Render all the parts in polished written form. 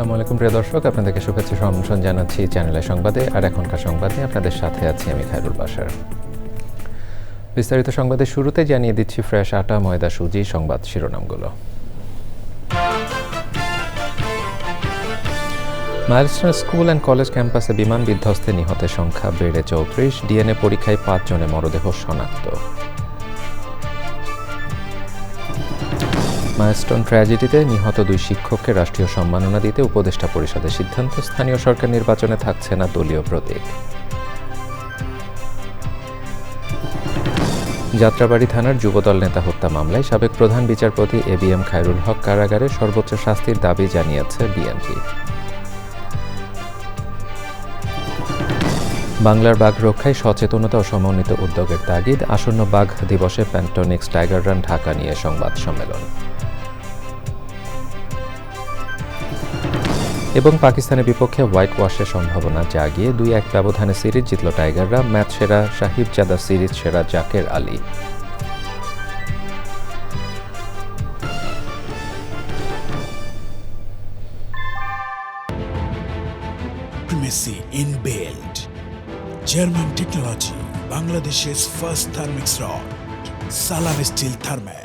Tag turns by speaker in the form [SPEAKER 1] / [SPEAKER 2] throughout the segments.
[SPEAKER 1] আসসালামু আলাইকুম প্রিয় দর্শক, আপনাদেরকে শুভেচ্ছা সম্মান জানাচ্ছি চ্যানেলের সংবাদে। আর এখনকার সংবাদে আপনাদের সাথে আছি আমি খায়রুল বাশার। বিস্তারিত সংবাদের শুরুতে জানিয়ে দিচ্ছি ফ্রেশ আটা, ময়দা, সুজি সংবাদ শিরোনামগুলো। মাইলস্টোন স্কুল অ্যান্ড কলেজ ক্যাম্পাসে বিমান বিধ্বস্তে নিহতের সংখ্যা বেড়ে 34। ডিএনএ পরীক্ষায় 5 জনের মরদেহ শনাক্ত। মাইলস্টোন ট্র্যাজেডিতে নিহত 2 শিক্ষককে রাষ্ট্রীয় সম্মাননা দিতে উপদেষ্টা পরিষদের সিদ্ধান্ত। স্থানীয় সরকার নির্বাচনে থাকছে না দলীয় প্রতীক। যাত্রাবাড়ী থানার যুবদল নেতা হত্যা মামলায় সাবেক প্রধান বিচারপতি এবিএম খায়রুল হক কারাগারে সর্বোচ্চ শাস্তির দাবি জানিয়েছে বিএনপি। বাংলার বাঘ রক্ষায় সচেতনতা ও সমন্বিত উদ্যোগের তাগিদ। আসন্ন বাঘ দিবসে প্যান্টোনিক্স টাইগার রান ঢাকা নিয়ে সংবাদ সম্মেলন। এবং পাকিস্তানের বিপক্ষে হোয়াইট ওয়াশের সম্ভাবনা জাগিয়ে 2-1 ব্যবধানে সিরিজ জিতল টাইগাররা। ম্যাচ সেরা সাহিবজাদা, সিরিজ সেরা Zaker Ali.
[SPEAKER 2] Primacy in build. German technology, Bangladesh's first Thermix rod. Salam Steel Thermax.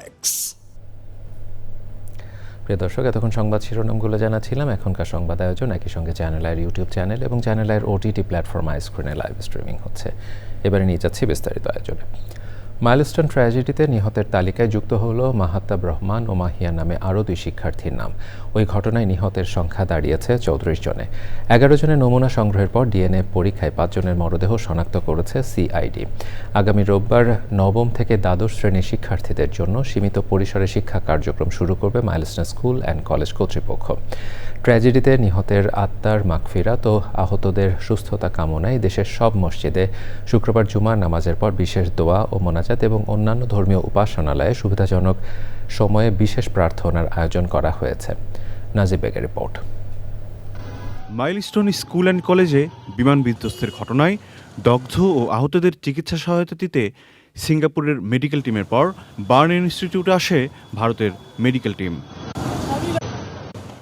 [SPEAKER 1] প্রিয় দর্শক, এতক্ষণ সংবাদ শিরোনামগুলো জানাচ্ছিলাম। এখনকার সংবাদ আয়োজন একই সঙ্গে চ্যানেল আইয়ের ইউটিউব চ্যানেল এবং চ্যানেল আইয়ের ওটিটি প্ল্যাটফর্ম আইস্ক্রিনে লাইভ স্ট্রিমিং হচ্ছে। এবারে নিয়ে যাচ্ছি বিস্তারিত আয়োজনে। মাইলস্টোন ট্র্যাজেডিতে নিহতের তালিকায় যুক্ত হলো মাহাত্তাব রহমান ও মাহিয়া নামে আরও 2 শিক্ষার্থীর নাম। ওই ঘটনায় নিহতের সংখ্যা দাঁড়িয়েছে 34 জনে। 11 জনের নমুনা সংগ্রহের পর ডিএনএ পরীক্ষায় 5 জনের মরদেহ শনাক্ত করেছে সিআইডি। আগামী রোববার নবম থেকে দ্বাদশ শ্রেণীর শিক্ষার্থীদের জন্য সীমিত পরিসরে শিক্ষা কার্যক্রম শুরু করবে মাইলস্টোন স্কুল অ্যান্ড কলেজ কর্তৃপক্ষ। ট্র্যাজেডিতে নিহতের আত্মার মাগফিরাত ও আহতদের সুস্থতা কামনায় দেশের সব মসজিদে শুক্রবার জুমার নামাজের পর বিশেষ দোয়া ও মোনাজাত এবং অন্যান্য ধর্মীয় উপাসনালয়ে সুবিধাজনক সময়ে বিশেষ প্রার্থনার আয়োজন করা হয়েছে। নাজিব বেগের রিপোর্ট।
[SPEAKER 3] মাইলস্টোন স্কুল অ্যান্ড কলেজে বিমান বিধ্বস্তের ঘটনায় দগ্ধ ও আহতদের চিকিৎসা সহায়তা দিতে সিঙ্গাপুরের মেডিকেল টিমের পর বার্ন ইনস্টিটিউটে আসে ভারতের মেডিকেল টিম।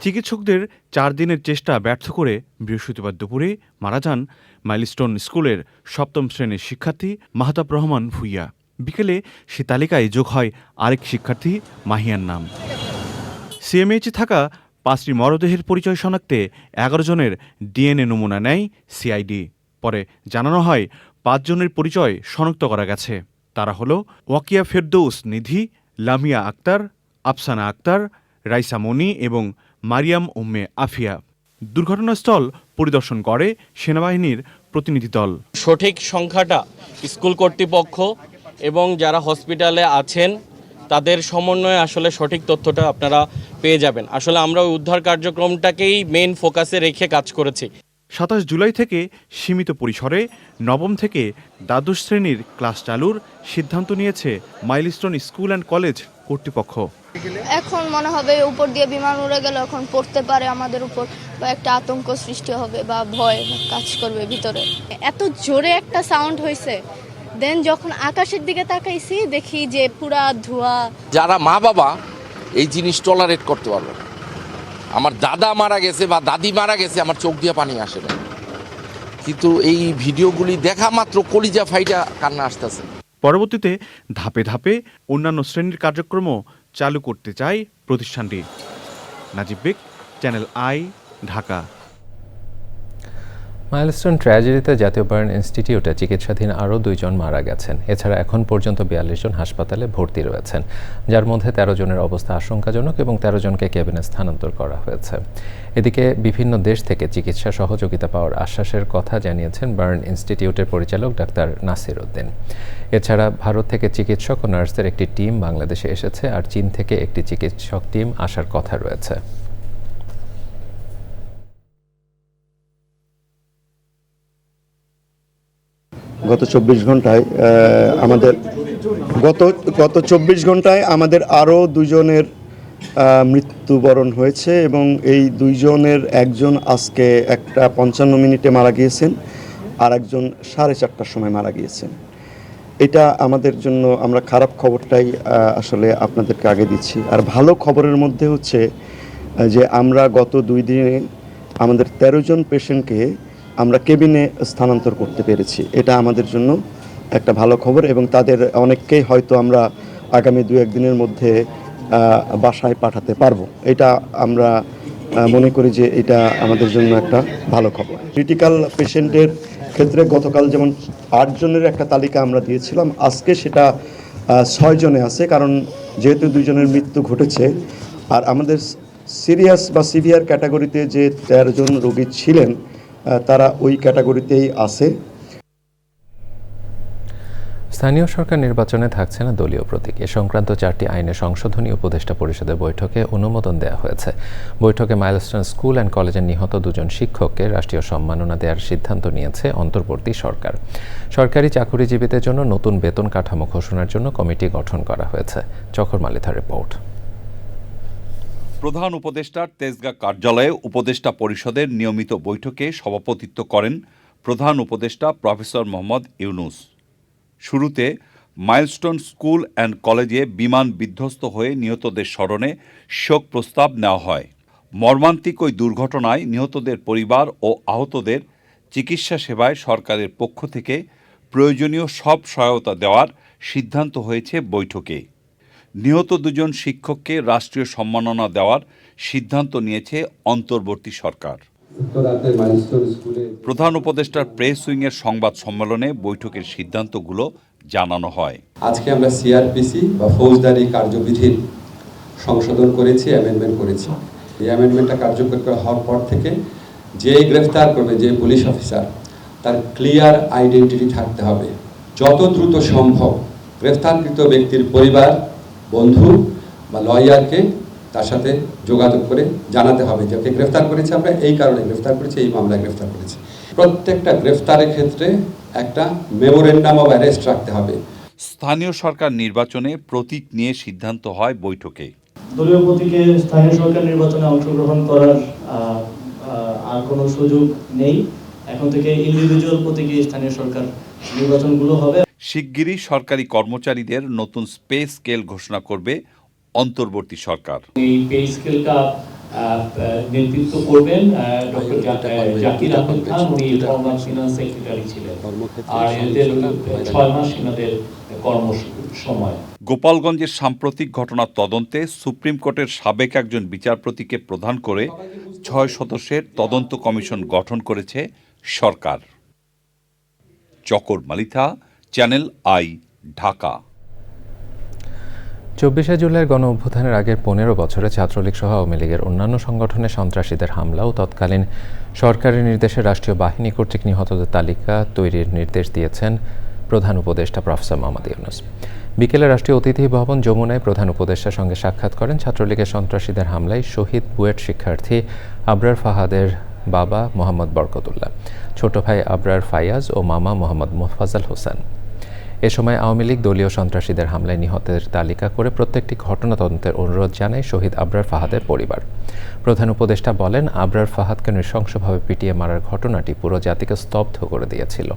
[SPEAKER 3] চিকিৎসকদের 4 দিনের চেষ্টা ব্যর্থ করে বৃহস্পতিবার দুপুরে মারা যান মাইলস্টোন স্কুলের 7ম শ্রেণীর শিক্ষার্থী মাহতাব রহমান ভুইয়া। বিকেলে সে তালিকায় যোগ হয় আরেক শিক্ষার্থী মাহিয়ার নাম। সিএমএইচে থাকা 5টি মরদেহের পরিচয় শনাক্তে 11 জনের ডিএনএ নমুনা নেয় সিআইডি। পরে জানানো হয় 5 জনের পরিচয় শনাক্ত করা গেছে। তারা হলো ওয়াকিয়া ফেরদৌস নিধি, লামিয়া আক্তার, আফসানা আক্তার, রাইসা মনি এবং মারিয়াম উম্মে আফিয়া। দুর্ঘটনাস্থল পরিদর্শন করে সেনাবাহিনীর প্রতিনিধি দল।
[SPEAKER 4] সঠিক সংখ্যাটা স্কুল কর্তৃপক্ষ এবং যারা হসপিটালে আছেন তাদের সমন্বয়ে আসলে সঠিক তথ্যটা আপনারা পেয়ে যাবেন। আসলে আমরা ওই উদ্ধার কার্যক্রমটাকেই মেইন ফোকাসে রেখে কাজ করেছি।
[SPEAKER 3] 27 জুলাই থেকে সীমিত পরিসরে নবম থেকে দ্বাদশ শ্রেণীর ক্লাস চালুর সিদ্ধান্ত নিয়েছে মাইলস্টোন স্কুল অ্যান্ড কলেজ কর্তৃপক্ষ।
[SPEAKER 5] এখন মনে হবে উপর দিয়ে বিমান উড়ে গেল, এখন পড়তে পারে আমাদের উপর, বা একটা আতঙ্ক সৃষ্টি হবে বা ভয় কাজ করবে ভিতরে। এত জোরে একটা সাউন্ড হয়েছে, দেন যখন আকাশের দিকে তাকাইছি দেখি যে পুরা ধোঁয়া।
[SPEAKER 6] যারা মা বাবা এই জিনিস টলারেট করতে পারবে না। আমার দাদা মারা গেছে বা দাদি মারা গেছে, আমার চোখ দিয়ে পানি আসে না, কিন্তু এই ভিডিওগুলি দেখা মাত্র কলিজা ফাইটা কান্না আসতেছে।
[SPEAKER 3] পরবর্তীতে ধাপে ধাপে অন্যান্য শ্রেণীর কার্যক্রমও চালু করতে চায় প্রতিষ্ঠানটি। নাজিব বেগ, চ্যানেল আই, ঢাকা।
[SPEAKER 1] মাইলস্টোন ট্র্যাজেডিতে জাতীয় বার্ন ইনস্টিটিউটে চিকিৎসাধীন আরও 2 জন মারা গেছেন। এছাড়া এখন পর্যন্ত 42 জন হাসপাতালে ভর্তি রয়েছেন, যার মধ্যে 13 জনের অবস্থা আশঙ্কাজনক এবং 13 জনকে কেবিনে স্থানান্তর করা হয়েছে। এদিকে বিভিন্ন দেশ থেকে চিকিৎসা সহযোগিতা পাওয়ার আশ্বাসের কথা জানিয়েছেন বার্ন ইনস্টিটিউটের পরিচালক ডাক্তার নাসির উদ্দিন। এছাড়া ভারত থেকে চিকিৎসক ও নার্সদের একটি টিম বাংলাদেশে এসেছে, আর চীন থেকে একটি চিকিৎসক টিম আসার কথা রয়েছে।
[SPEAKER 7] গত 24 ঘন্টায় আমাদের আরও 2 জনের মৃত্যুবরণ হয়েছে এবং এই 2 জনের একজন আজকে 1:55 মিনিটে মারা গিয়েছেন, আর একজন 4:30টার সময় মারা গিয়েছেন। এটা আমাদের জন্য, আমরা খারাপ খবরটাই আসলে আপনাদেরকে আগে দিচ্ছি। আর ভালো খবরের মধ্যে হচ্ছে যে আমরা গত 2 দিনে আমাদের 13 জন পেশেন্টকে আমরা কেবিনে স্থানান্তর করতে পেরেছি। এটা আমাদের জন্য একটা ভালো খবর এবং তাদের অনেককেই হয়তো আমরা আগামী 2-1 দিনের মধ্যে বাসায় পাঠাতে পারবো। এটা আমরা মনে করি যে এটা আমাদের জন্য একটা ভালো খবর। ক্রিটিক্যাল পেশেন্টের ক্ষেত্রে গতকাল যেমন 8 জনের একটা তালিকা আমরা দিয়েছিলাম, আজকে সেটা 6 জনে আছে, কারণ যেহেতু 2 জনের মৃত্যু ঘটেছে। আর আমাদের সিরিয়াস বা সিভিয়ার ক্যাটাগরিতে যে 13 জন রোগী ছিলেন তারা ওই ক্যাটাগরিতেই আছে।
[SPEAKER 1] স্থানীয় সরকার নির্বাচনে থাকছে না দলীয় প্রতীক। এ সংক্রান্ত 4টি আইনে সংশোধনী উপদেষ্টা পরিষদের বৈঠকে অনুমোদন দেওয়া হয়েছে। বৈঠকে মাইলস্টোন স্কুল অ্যান্ড কলেজের নিহত 2 জন শিক্ষককে রাষ্ট্রীয় সম্মাননা দেওয়ার সিদ্ধান্ত নিয়েছে অন্তর্বর্তী সরকার। সরকারি চাকুরিজীবীদের জন্য নতুন বেতন কাঠামো ঘোষণার জন্য কমিটি গঠন করা হয়েছে। চকর মালিথার রিপোর্ট।
[SPEAKER 8] প্রধান উপদেষ্টার তেজগাঁ কার্যালয়ে উপদেষ্টা পরিষদের নিয়মিত বৈঠকে সভাপতিত্ব করেন প্রধান উপদেষ্টা প্রফেসর মোহাম্মদ ইউনুস। শুরুতে মাইলস্টোন স্কুল অ্যান্ড কলেজে বিমান বিধ্বস্ত হয়ে নিহতদের স্মরণে শোক প্রস্তাব নেওয়া হয়। মর্মান্তিক ওই দুর্ঘটনায় নিহতদের পরিবার ও আহতদের চিকিৎসা সেবায় সরকারের পক্ষ থেকে প্রয়োজনীয় সব সহায়তা দেওয়ার সিদ্ধান্ত হয়েছে বৈঠকে। নিহত 2 জন শিক্ষককে রাষ্ট্রীয় সম্মাননা দেওয়ার সিদ্ধান্ত নিয়েছে অন্তর্বর্তী সরকার। প্রধান উপদেষ্টার প্রেস উইংয়ের সংবাদ সম্মেলনে বৈঠকের সিদ্ধান্তগুলো জানানো হয়।
[SPEAKER 9] আজকে আমরা সিআরপিসি বা ফৌজদারি কার্যবিধির সংশোধন করেছি, অ্যামেন্ডমেন্ট করেছি। এই অ্যামেন্ডমেন্টটা কার্যকর করা হওয়ার পর থেকে যে গ্রেফতার করবে, যে পুলিশ অফিসার, তার ক্লিয়ার আইডেন্টিটি থাকতে হবে। যত দ্রুত সম্ভব গ্রেফতারকৃত ব্যক্তির পরিবার, বন্ধু বা লয়ারকে তার সাথে যোগাযোগ করে জানাতে হবে যে ওকে গ্রেফতার করেছে, আমরা এই কারণে গ্রেফতার করেছি, এই মামলায় গ্রেফতার করেছি। প্রত্যেকটা গ্রেফতারের ক্ষেত্রে একটা মেমোরেন্ডাম অফ অ্যারেস্ট রাখতে হবে।
[SPEAKER 8] স্থানীয় সরকার নির্বাচনে প্রতীক নিয়ে সিদ্ধান্ত হয় বৈঠকে।
[SPEAKER 10] দলীয় প্রতীকে স্থানীয় সরকার নির্বাচনে অংশগ্রহণ করার আর কোনো সুযোগ নেই। এখন থেকে ইন্ডিভিজুয়াল প্রতীকে স্থানীয় সরকার নির্বাচনগুলো হবে।
[SPEAKER 8] শিগগিরই সরকারি কর্মচারীদের নতুন পে স্কেল ঘোষণা করবে অন্তর্বর্তী সরকার।
[SPEAKER 10] এই পে স্কেলটা নেতৃত্ব করবেন ডক্টর জাকির আহমেদ খান, উনি ফর্মার ফিনান্স সেক্রেটারি ছিলেন। আর এদের 6 মাস এনাদের কর্ম সময়।
[SPEAKER 8] গোপালগঞ্জের সাম্প্রতিক ঘটনার তদন্তে সুপ্রিম কোর্টের সাবেক একজন বিচারপতিকে প্রধান করে 6 সদস্যের তদন্ত কমিশন গঠন করেছে সরকার। চকর মালিথা, চ্যানেল আই, ঢাকা।
[SPEAKER 1] 24শে জুলাইয়ের গণ অভ্যুত্থানের আগের 15 বছরে ছাত্রলীগ সহ আওয়ামী লীগের অন্যান্য সংগঠনে সন্ত্রাসীদের হামলা ও তৎকালীন সরকারের নির্দেশে রাষ্ট্রীয় বাহিনী কর্তৃক নিহতদের তালিকা তৈরির নির্দেশ দিয়েছেন প্রধান উপদেষ্টা প্রফেসর মোহাম্মদ ইউনুস। বিকেলে রাষ্ট্রীয় অতিথি ভবন যমুনায় প্রধান উপদেষ্টার সঙ্গে সাক্ষাৎ করেন ছাত্রলীগের সন্ত্রাসীদের হামলায় শহীদ বুয়েট শিক্ষার্থী আবরার ফাহাদের বাবা মোহাম্মদ বরকতুল্লাহ, ছোট ভাই আবরার ফায়াজ ও মামা মোহাম্মদ মোফাজ্জল হোসেন। এ সময় আওয়ামী লীগ দলীয় সন্ত্রাসীদের হামলায় নিহতের তালিকা করে প্রত্যেকটি ঘটনা তদন্তের অনুরোধ জানায় শহীদ আবরার ফাহাদের পরিবার। প্রধান উপদেষ্টা বলেন, আবরার ফাহাদকে নৃশংসভাবে পিটিয়ে মারার ঘটনাটি পুরো জাতিকে স্তব্ধ করে দিয়েছিল।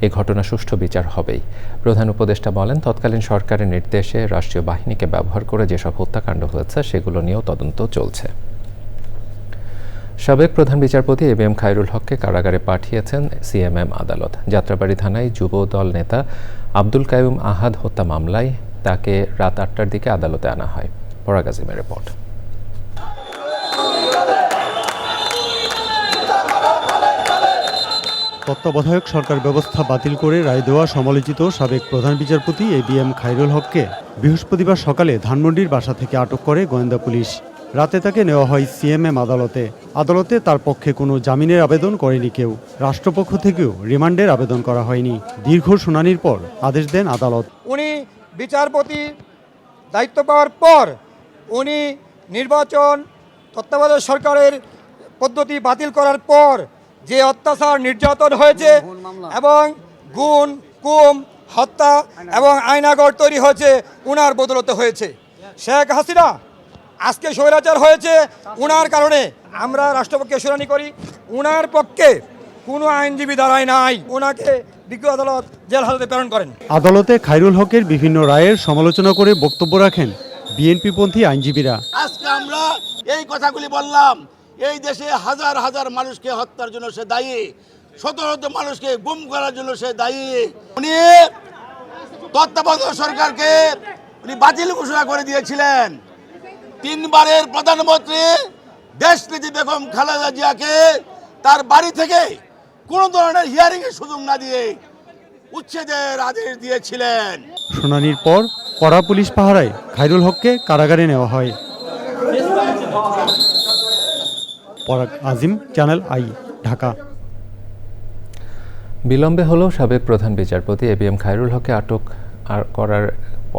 [SPEAKER 1] এই ঘটনা সুষ্ঠু বিচার হবেই। প্রধান উপদেষ্টা বলেন, তৎকালীন সরকারের নির্দেশে রাষ্ট্রীয় বাহিনীকে ব্যবহার করে যেসব হত্যাকাণ্ড হয়েছে সেগুলো নিয়েও তদন্ত চলছে। সাবেক প্রধান বিচারপতি এবিএম খায়রুল হককে কারাগারে পাঠিয়েছেন সিএমএম আদালত। যাত্রাবাড়ী থানায় যুব দল নেতা আব্দুল কাইয়ুম আহাদ হত্যা মামলায় তাকে রাত 8টার দিকে আদালতে আনা হয়। পরাগ আজিমের রিপোর্ট।
[SPEAKER 11] তত্ত্বাবধায়ক সরকার ব্যবস্থা বাতিল করে রায় দেওয়া সমালোচিত সাবেক প্রধান বিচারপতি এবিএম খায়রুল হককে বৃহস্পতিবার সকালে ধানমন্ডির বাসা থেকে আটক করে গোয়েন্দা পুলিশ। রাতে তাকে নেওয়া হয় সিএমএম আদালতে। আদালতে তার পক্ষে কোনো জামিনের আবেদন করেনি কেউ। রাষ্ট্রপক্ষ থেকেও রিমান্ডের আবেদন করা হয়নি। দীর্ঘ শুনানির পর আদেশ দেন আদালত।
[SPEAKER 12] উনি বিচারপতি দায়িত্ব পাওয়ার পর উনি নির্বাচন তত্ত্বাবধায়ক সরকারের পদ্ধতি বাতিল করার পর যে অত্যাচার নির্যাতন হয়েছে এবং গুম, কুম, হত্যা এবং আয়নাগর তৈরি হয়েছে উনার বদলতে হয়েছে। শেখ হাসিনা আজকে স্বৈরাচার হয়েছে উনার কারণে। আমরা রাষ্ট্রপক্ষে শুনানি করি, উনার পক্ষে কোনো আইনজীবী দাঁড়ায় নাই, উনাকে বিজ্ঞ আদালত জেল হাজতে প্রেরণ করেন।
[SPEAKER 11] আদালতে খায়রুল হকের বিভিন্ন রায়ের সমালোচনা করে বক্তব্য রাখেন বিএনপিপন্থী আইনজীবীরা।
[SPEAKER 13] আজকে আমরা এই কথাগুলি বললাম, এই দেশে হাজার হাজার মানুষকে হত্যার জন্য সে দায়ী, শত শত মানুষকে গুম করার জন্য সে দায়ী। উনি তত্ত্বাবধায়ক সরকারকে উনি বাতিল ঘোষণা করে দিয়েছিলেন। 3 বারের প্রধানমন্ত্রী দেশনেত্রী বেগম খালেদা জিয়াকে তার বাড়ি থেকে কোনো ধরনের হিয়ারিংয়ের সুযোগ না দিয়ে উচ্ছেদের আদেশ দিয়েছিলেন।
[SPEAKER 11] শুনানির পর কড়া পুলিশ পাহারায় খায়রুল হককে কারাগারে নেওয়া হয়। পরাগ আজিম, চ্যানেল আই, ঢাকা।
[SPEAKER 1] বিলম্বে হলেও সাবেক প্রধান বিচারপতি এবিএম খায়রুল হককে আটক করার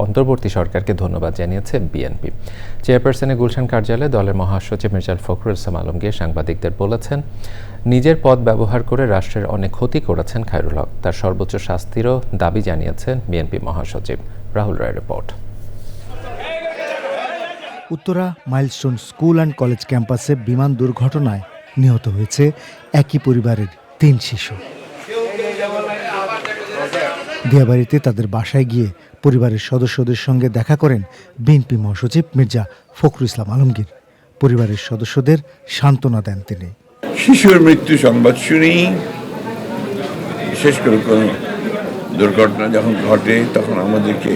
[SPEAKER 1] অন্তর্বর্তী সরকারকে ধন্যবাদ জানিয়েছে বিএনপি। চেয়ারপারসনের গুলশান কার্যালয়ে দলের মহাসচিব মির্জা ফখরুল ইসলাম আলমগীর সাংবাদিকদের বলেছেন, নিজের পদ ব্যবহার করে রাষ্ট্রের অনেক ক্ষতি করেছেন খায়রুল হক। তার সর্বোচ্চ শাস্তিরও দাবি জানিয়েছেন বিএনপি মহাসচিব। Rahul Roy report.
[SPEAKER 14] Uttara milestone school and college ক্যাম্পাসে বিমান দুর্ঘটনায় নিহত হয়েছে একই পরিবারের 3 শিশু। দিয়াবাড়িতে তাদের বাসায় গিয়ে পরিবারের সদস্যদের সঙ্গে দেখা করেন বিএনপি মহাসচিব মির্জা ফখরুল ইসলাম আলমগীর। পরিবারের সদস্যদের সান্ত্বনা দেন তিনি।
[SPEAKER 15] শিশুর মৃত্যু সংবাদ শুনি, বিশেষ করে কোনো দুর্ঘটনা যখন ঘটে তখন আমাদেরকে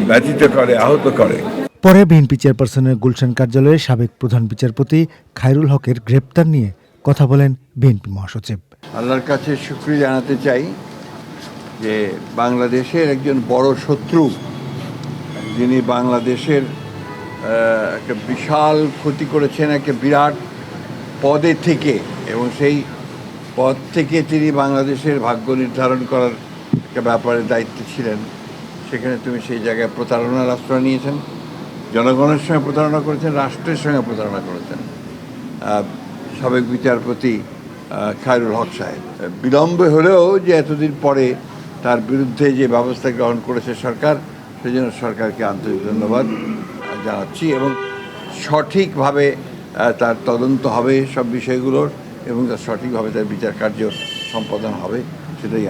[SPEAKER 15] ব্যথিত করে, আহত করে।
[SPEAKER 14] পরে বিএনপি চেয়ারপারসনের গুলশান কার্যালয়ে সাবেক প্রধান বিচারপতি খায়রুল হকের গ্রেপ্তার নিয়ে কথা বলেন বিএনপি মহাসচিব।
[SPEAKER 15] আল্লাহর কাছে শুকরিয়া জানাতে চাই যে বাংলাদেশের একজন বড় শত্রু, যিনি বাংলাদেশের একটা বিশাল ক্ষতি করেছেন একটা বিরাট পদে থেকে, এবং সেই পদ থেকে তিনি বাংলাদেশের ভাগ্য নির্ধারণ করার একটা ব্যাপারে দায়িত্ব ছিলেন। সেখানে তুমি সেই জায়গায় প্রতারণার আশ্রয় নিয়েছেন, জনগণের সঙ্গে প্রতারণা করেছেন, রাষ্ট্রের সঙ্গে প্রতারণা করেছেন সাবেক বিচারপতি খায়রুল হক সাহেব। বিলম্বে হলেও যে এতদিন পরে তার বিরুদ্ধে যে ব্যবস্থা গ্রহণ করেছে সরকার, সেজন্য সরকারকে আন্তরিক ধন্যবাদ জানাচ্ছি। এবং সঠিকভাবে তার তদন্ত হবে সব বিষয়গুলোর, এবং তার সঠিকভাবে তার বিচার কার্য সম্পাদন হবে, সেটাই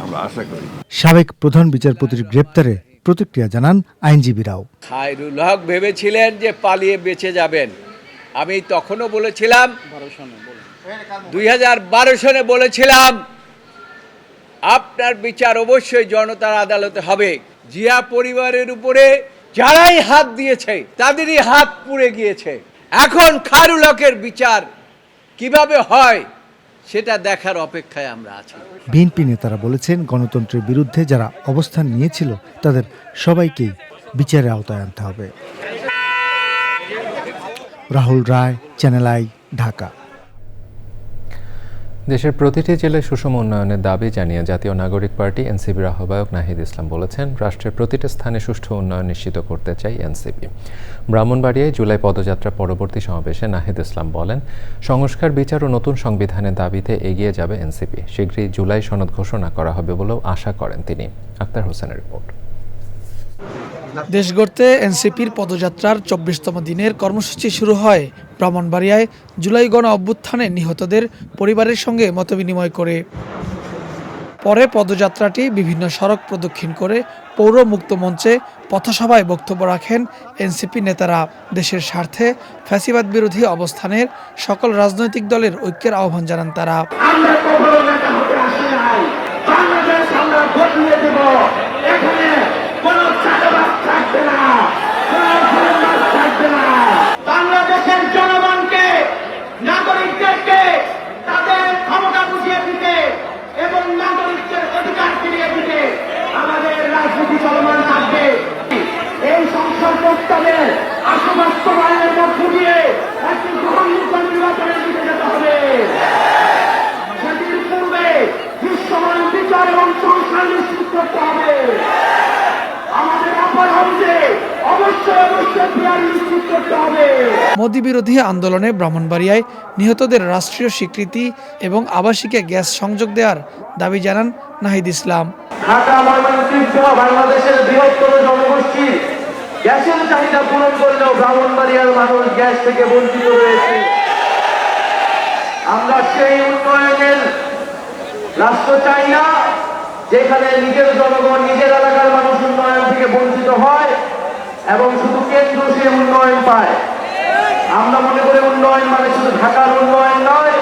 [SPEAKER 15] আমরা আশা করি।
[SPEAKER 14] সাবেক প্রধান বিচারপতির গ্রেপ্তারে প্রতিক্রিয়া জানান আইনজীবীরাও।
[SPEAKER 16] খায়রুল হক ভেবেছিলেন যে পালিয়ে বেঁচে যাবেন। আমি তখনও বলেছিলাম, 2012 সনে বলেছিলাম, আপনার বিচার অবশ্যই জনতার আদালতে হবে। জিয়া পরিবারের উপরে যারাই হাত দিয়েছে তাদেরই হাত পুড়ে গিয়েছে। এখন খায়রুল হকের বিচার কিভাবে হয় সেটা দেখার অপেক্ষায় আমরা আছি।
[SPEAKER 14] বিএনপি নেতারা বলেছেন, গণতন্ত্রের বিরুদ্ধে যারা অবস্থান নিয়েছিল তাদের সবাইকেই বিচারের আওতায় আনতে হবে। রাহুল রায়, চ্যানেল আই, ঢাকা।
[SPEAKER 1] দেশের প্রতিটি জেলায় সুষম উন্নয়নের দাবি জানিয়ে জাতীয় নাগরিক পার্টি এনসিপির আহ্বায়ক নাহিদ ইসলাম বলেছেন, রাষ্ট্রের প্রতিটি স্থানে সুষ্ঠু উন্নয়ন নিশ্চিত করতে চাই এনসিপি। ব্রাহ্মণবাড়িয়ায় জুলাই পদযাত্রা পরবর্তী সমাবেশে নাহিদ ইসলাম বলেন, সংস্কার, বিচার ও নতুন সংবিধানের দাবিতে এগিয়ে যাবে এনসিপি। শীঘ্রই জুলাই সনদ ঘোষণা করা হবে বলেও আশা করেন তিনি। আক্তার হোসেনের রিপোর্ট।
[SPEAKER 17] দেশ গড়তে এনসিপির পদযাত্রার 24তম দিনের কর্মসূচি শুরু হয় ব্রাহ্মণবাড়িয়ায় জুলাই গণ অভ্যুত্থানে নিহতদের পরিবারের সঙ্গে মতবিনিময় করে। পরে পদযাত্রাটি বিভিন্ন সড়ক প্রদক্ষিণ করে পৌর মুক্ত মঞ্চে পথসভায় বক্তব্য রাখেন এনসিপি নেতারা। দেশের স্বার্থে ফ্যাসিবাদ বিরোধী অবস্থানের সকল রাজনৈতিক দলের ঐক্যের আহ্বান জানান তারা।
[SPEAKER 18] বাংলাদেশের জনগণকে, নাগরিকদেরকে তাদের ক্ষমতা বুঝিয়ে দিতে এবং নাগরিকদের অধিকার ফিরিয়ে দিতে আমাদের রাজনীতি চলমান থাকবে। এই সংসদ প্রস্তাবের আশু বাস্তবায়নের মধ্য দিয়ে একটি গ্রহণযোগ্য নির্বাচনের দিকে যেতে হবে। সেটির পূর্বে দৃশ্যমান বিচার এবং সংস্কার নিশ্চিত করতে হবে। আমাদের আপার হাউসে
[SPEAKER 17] মোদি বিরোধী আন্দোলনে ব্রাহ্মণবাড়িয়ায় নিহতদের রাষ্ট্রীয় স্বীকৃতি এবং আবাসিকে গ্যাস সংযোগ দেওয়ার দাবি জানান নাহিদ ইসলাম।
[SPEAKER 18] ঢাকা, ময়মনসিংহ সহ বাংলাদেশের বৃহত্তর জনগোষ্ঠী গ্যাসের চাহিদা পূরণ করলেও ব্রাহ্মণবাড়িয়ার মানুষ গ্যাস থেকে বঞ্চিত রয়েছে। আমরা সেই উন্নয়নের রাষ্ট্র চাই না যেখানে নিজের জনগণ, নিজের এলাকার মানুষ উন্নয়ন থেকে বঞ্চিত হয় এবং শুধু কেন্দ্র সে উন্নয়ন পায়। আমরা মনে করি উন্নয়ন মানে শুধু ঢাকার উন্নয়ন নয়,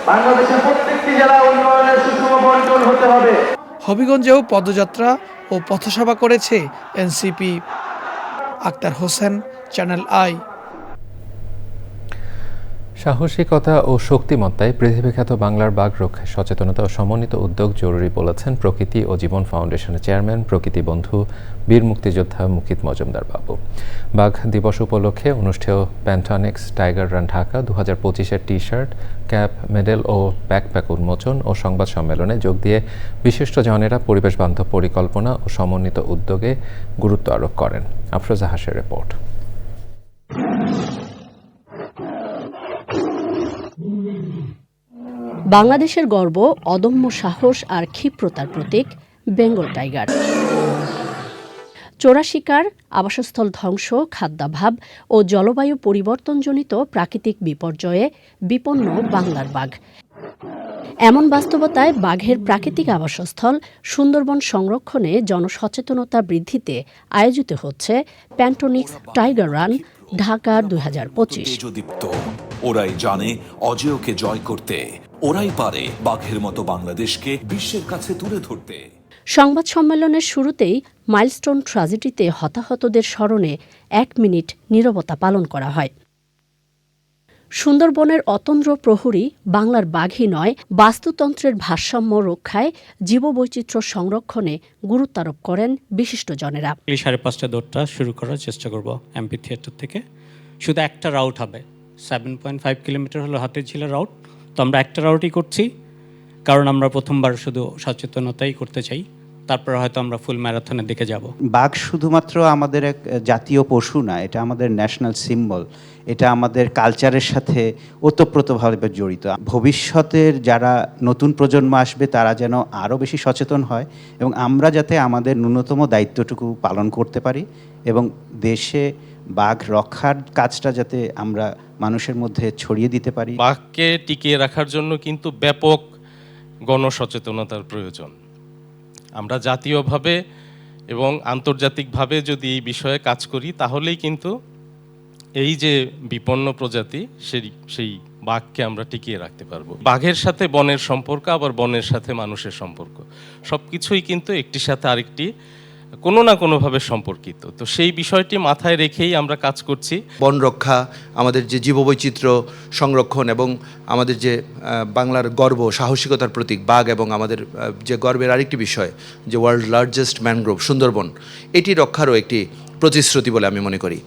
[SPEAKER 18] বাংলাদেশের প্রত্যেকটি জেলায় উন্নয়নের সুষম বন্টন হতে হবে।
[SPEAKER 17] হবিগঞ্জেও পদযাত্রা ও পথসভা করেছে এনসিপি। Akhtar Hossain, Channel i.
[SPEAKER 1] সাহসিকতা ও শক্তিমত্তায় পৃথিবীখ্যাত বাংলার বাঘ রক্ষায় সচেতনতা ও সমন্বিত উদ্যোগ জরুরি বলেছেন প্রকৃতি ও জীবন ফাউন্ডেশনের চেয়ারম্যান প্রকৃতি বন্ধু বীর মুক্তিযোদ্ধা মুকিত মজুমদার বাবু। বাঘ দিবস উপলক্ষে অনুষ্ঠেয় প্যান্টনিক্স টাইগার রান ঢাকা 2025-এর টি শার্ট, ক্যাপ, মেডেল ও ব্যাকপ্যাক উন্মোচন ও সংবাদ সম্মেলনে যোগ দিয়ে বিশিষ্টজনেরা পরিবেশ বান্ধব পরিকল্পনা ও সমন্বিত উদ্যোগে গুরুত্ব আরোপ করেন। আফরোজা হাসের রিপোর্ট।
[SPEAKER 19] বাংলাদেশের গর্ব, অদম্য সাহস আর ক্ষিপ্রতার প্রতীক বেঙ্গল টাইগার। চোরা শিকার, আবাসস্থল ধ্বংস, খাদ্যাভাব ও জলবায়ু পরিবর্তনজনিত প্রাকৃতিক বিপর্যয়ে বিপন্ন বাংলার বাঘ। এমন বাস্তবতায় বাঘের প্রাকৃতিক আবাসস্থল সুন্দরবন সংরক্ষণে জনসচেতনতা বৃদ্ধিতে আয়োজিত হচ্ছে প্যান্টনিক্স টাইগার রান ঢাকা 2025।
[SPEAKER 20] ওরাই জানে অজেয়কে জয় করতে, ওরাই পারে বাঘের মতো বাংলাদেশকে বিশ্বের কাছে তুলে ধরতে।
[SPEAKER 19] সংবাদ সম্মেলনের শুরুতেই মাইলস্টোন ট্র্যাজেডিতে হতাহতদের স্মরণে 1 মিনিট নীরবতা পালন করা হয়। সুন্দরবনের অতন্দ্র প্রহরী বাংলার বাঘই নয়, বাস্তুতন্ত্রের ভারসাম্য রক্ষায়, জীববৈচিত্র্য সংরক্ষণে গুরুত্বারোপ করেন বিশিষ্টজনেরা।
[SPEAKER 21] 5:30 দৌড়টা শুরু করার চেষ্টা করব এমপি থিয়েটার থেকে। শুধু একটা রাউট হবে, 7.5 কিলোমিটার হলো হাতিরঝিলের রাউট। তো আমরা একটা রাউটই করছি, কারণ আমরা প্রথমবার শুধু সচেতনতাই করতে চাই, তারপর হয়তো আমরা ফুল ম্যারাথনের দিকে যাব।
[SPEAKER 22] বাঘ শুধুমাত্র আমাদের এক জাতীয় পশু না, এটা আমাদের ন্যাশনাল সিম্বল, এটা আমাদের কালচারের সাথে ওতপ্রোতভাবে জড়িত। ভবিষ্যতের যারা নতুন প্রজন্ম আসবে তারা যেন আরও বেশি সচেতন হয় এবং আমরা যাতে আমাদের ন্যূনতম দায়িত্বটুকু পালন করতে পারি এবং দেশে বাঘ রক্ষার কাজটা যাতে আমরা মানুষের মধ্যে ছড়িয়ে দিতে পারি।
[SPEAKER 23] বাঘকে টিকিয়ে রাখার জন্য কিন্তু ব্যাপক গণসচেতনতার প্রয়োজন। আমরা জাতীয়ভাবে এবং আন্তর্জাতিকভাবে যদি এই বিষয়ে কাজ করি, তাহলেই কিন্তু এই যে বিপন্ন প্রজাতি সেই বাঘকে আমরা টিকিয়ে রাখতে পারবো। বাঘের সাথে বনের সম্পর্ক, আবার বনের সাথে মানুষের সম্পর্ক, সব কিছুই কিন্তু একটির সাথে আরেকটি কোনো না কোনোভাবে সম্পর্কিত। তো সেই বিষয়টি মাথায় রেখেই আমরা কাজ করছি।
[SPEAKER 24] বন রক্ষা, আমাদের যে জীববৈচিত্র্য সংরক্ষণ এবং আমাদের যে বাংলার গর্ব, সাহসিকতার প্রতীক বাঘ, এবং আমাদের যে গর্বের আরেকটি বিষয় যে ওয়ার্ল্ড লার্জেস্ট ম্যানগ্রোভ সুন্দরবন, এটি রক্ষারও একটি প্রতিশ্রুতি বলে আমি মনে করি।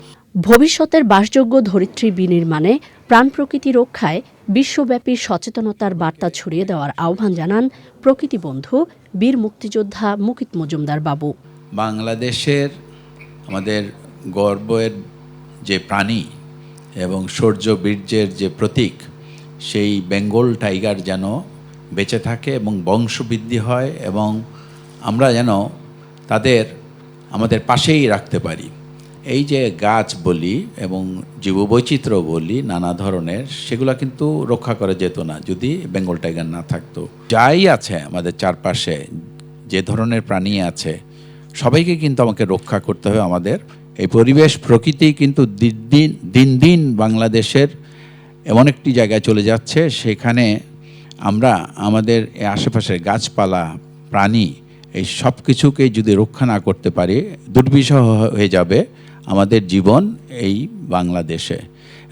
[SPEAKER 19] ভবিষ্যতের বাসযোগ্য ধরিত্রী বিনির্মাণে, প্রাণ প্রকৃতি রক্ষায় বিশ্বব্যাপী সচেতনতার বার্তা ছড়িয়ে দেওয়ার আহ্বান জানান প্রকৃতি বন্ধু বীর মুক্তিযোদ্ধা মুকিত মজুমদার বাবু।
[SPEAKER 25] বাংলাদেশের আমাদের গর্বের যে প্রাণী এবং শৌর্য বীর্যের যে প্রতীক, সেই বেঙ্গল টাইগার যেন বেঁচে থাকে এবং বংশবৃদ্ধি হয় এবং আমরা যেন তাদের আমাদের পাশেই রাখতে পারি। এই যে গাছ বলি এবং জীববৈচিত্র্য বলি নানা ধরনের, সেগুলো কিন্তু রক্ষা করা যেত না যদি বেঙ্গল টাইগার না থাকতো। যাই আছে আমাদের চারপাশে, যে ধরনের প্রাণী আছে, সবাইকে কিন্তু আমাকে রক্ষা করতে হবে। আমাদের এই পরিবেশ প্রকৃতি কিন্তু দিন দিন বাংলাদেশের এমন একটি জায়গায় চলে যাচ্ছে, সেখানে আমরা আমাদের আশেপাশের গাছপালা, প্রাণী, এই সব কিছুকে যদি রক্ষা না করতে পারি, দুর্বিষহ হয়ে যাবে আমাদের জীবন এই বাংলাদেশে।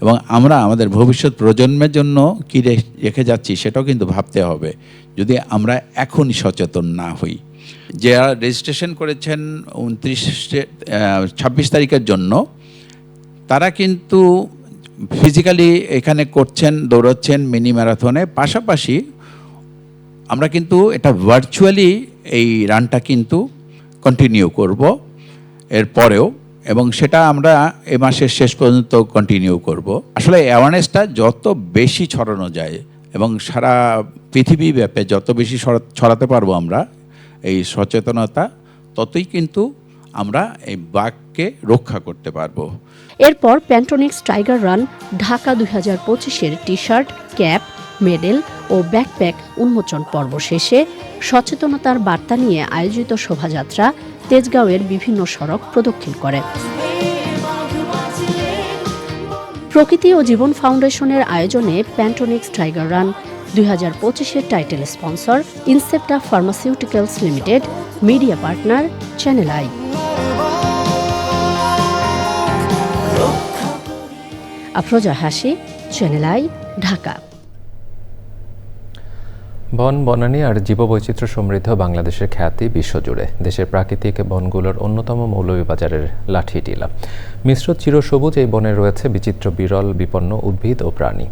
[SPEAKER 25] এবং আমরা আমাদের ভবিষ্যৎ প্রজন্মের জন্য কী রেখে যাচ্ছি সেটাও কিন্তু ভাবতে হবে, যদি আমরা এখনই সচেতন না হই। যারা রেজিস্ট্রেশন করেছেন 26 তারিখের জন্য, তারা কিন্তু ফিজিক্যালি এখানে করছেন, দৌড়াচ্ছেন মিনি ম্যারাথনে, পাশাপাশি আমরা কিন্তু এটা ভার্চুয়ালি এই রানটা কিন্তু কন্টিনিউ করব এরপরেও, এবং সেটা আমরা এ মাসের শেষ পর্যন্ত কন্টিনিউ করব। আসলে অ্যাওয়ারনেসটা যত বেশি ছড়ানো যায় এবং সারা পৃথিবী ব্যাপে যত বেশি ছড়াতে পারবো আমরা এই সচেতনতা, ততই কিন্তু আমরা এই বাঘকে রক্ষা করতে পারবো।
[SPEAKER 19] এরপর প্যান্টনিক্স টাইগার রান ঢাকা 2025-এর টি শার্ট, ক্যাপ, মেডেল ও ব্যাকপ্যাক উন্মোচন পর্ব শেষে সচেতনতার বার্তা নিয়ে আয়োজিত শোভাযাত্রা তেজগাঁওয়ের বিভিন্ন সড়ক প্রদক্ষিণ করে। প্রকৃতি ও জীবন ফাউন্ডেশনের আয়োজনে প্যান্টোনিক্স টাইগার রান 2025-এর title sponsor Incepta pharmaceuticals limited, media partner channel i. Afroza Hashi, channel I, Dhaka.
[SPEAKER 1] বন, বনানী আর জীববৈচিত্র্য সমৃদ্ধ বাংলাদেশের খ্যাতি বিশ্বজুড়ে। দেশের প্রাকৃতিক বনগুলোর অন্যতম মৌলভীবাজারের লাঠিটিলা। মিশ্র চিরসবুজ এই বনে রয়েছে বিচিত্র বিরল বিপন্ন উদ্ভিদ ও প্রাণী।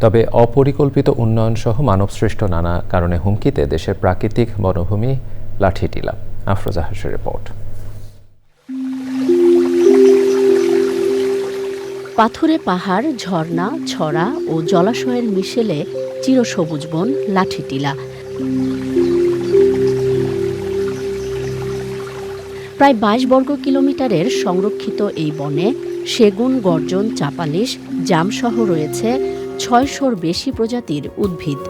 [SPEAKER 1] তবে অপরিকল্পিত উন্নয়ন সহ মানবসৃষ্ট নানা কারণে হুমকিতে দেশের প্রাকৃতিক বনভূমি লাঠিটিলা। আফরোজা হাসির রিপোর্ট।
[SPEAKER 19] পাথুরে পাহাড়, ঝর্ণা, ছড়া ও জলাশয়ের মিশেলে চিরসবুজ বন লাঠিটিলা। প্রায় 22 বর্গ কিলোমিটারের সংরক্ষিত এই বনে সেগুন, গর্জন, চাপালিশ, জামসহ রয়েছে 600-র বেশি প্রজাতির উদ্ভিদ।